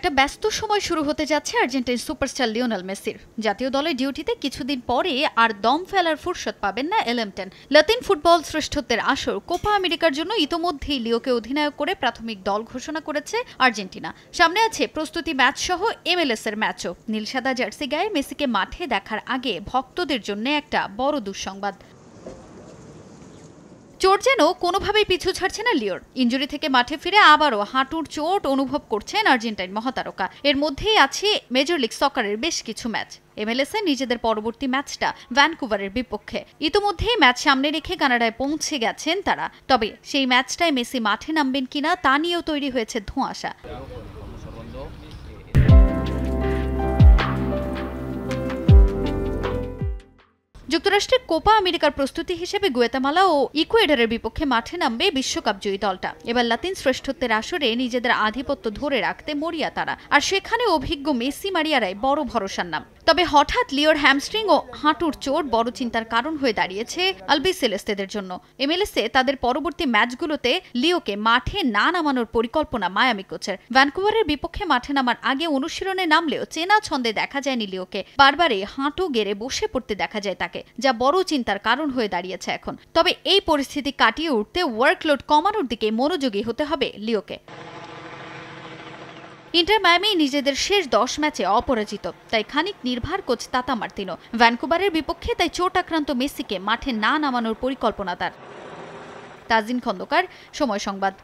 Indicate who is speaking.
Speaker 1: একটা ব্যস্ত সময় শুরু হতে যাচ্ছে আর্জেন্টিন সুপারস্টার লিওনেল মেসির। জাতীয় দলের ডিউটিতে কিছুদিন পরে আর দম ফেলার ফুরসত পাবেন না এলএমটেন। লাতিন ফুটবল শ্রেষ্ঠত্বের আসর কোপা আমেরিকার জন্য ইতোমধ্যেই লিওকে অধিনায়ক করে প্রাথমিক দল ঘোষণা করেছে আর্জেন্টিনা। সামনে আছে প্রস্তুতি ম্যাচ সহ MLS এর ম্যাচও। নীলসাদা জার্সি গায়ে মেসিকে মাঠে দেখার আগে ভক্তদের জন্য একটা বড় দুঃসংবাদ। চোট যেন কোনোভাবেই পিছু ছাড়ছে না লিওর। ইনজুরি থেকে মাঠে ফিরে আবারও হাঁটুর চোট অনুভব করছেন আর্জেন্টাইন মহাতারকা। এর মধ্যেই আছে মেজর লিগ সকারের বেশ কিছু ম্যাচ। MLS এ নিজেদের পরবর্তী ম্যাচটা ভ্যানকুভারের বিপক্ষে। ইতোমধ্যেই ম্যাচ সামনে রেখে কানাডায় পৌঁছে গেছেন তারা। তবে সেই ম্যাচটায় মেসি মাঠে নামবেন কিনা তা নিয়েও তৈরি হয়েছে ধোঁয়াশা। যুক্তরাষ্ট্রের কোপা আমেরিকার প্রস্তুতি হিসেবে গুয়েতামালা ও ইকুয়েডরের বিপক্ষে মাঠে নামবে বিশ্বকাপ জয়ী দলটা। এবার লাতিন শ্রেষ্ঠত্বের আসরে নিজেদের আধিপত্য ধরে রাখতে মরিয়া তারা, আর সেখানে অভিজ্ঞ মেসি মারিয়ারাই বড় ভরসার নাম। তবে হঠাৎ লিওর হ্যামস্ট্রিং ও হাঁটুর চোট বড় চিন্তার কারণ হয়ে দাঁড়িয়েছে আলবিসেলেস্তেদের জন্য। MLS এ তাদের পরবর্তী ম্যাচগুলোতে লিওকে মাঠে না নামানোর পরিকল্পনা মায়ামি কোচের। ভ্যানকুভারের বিপক্ষে মাঠে নামার আগে অনুশীলনে নামলেও চেনা ছন্দে দেখা যায়নি লিওকে। বারবারই হাঁটু গেড়ে বসে পড়তে দেখা যায় তাকে, যা বড় চিন্তার কারণ হয়ে দাঁড়িয়েছে এখন। তবে এই পরিস্থিতি কাটিয়ে উঠতে ওয়ার্কলোড কমানোর দিকে মনোযোগী হতে হবে লিওকে। ইন্টার মায়ামি নিজেদের শেষ 10 ম্যাচে অপরাজিত, তাই খানিক নির্ভার কোচ তাতা মার্তিনো। ভ্যানকুভারের বিপক্ষে তাই চোট আক্রান্ত মেসিকে মাঠে না নামানোর পরিকল্পনা তার। তাজিন খন্দকার, সময় সংবাদ।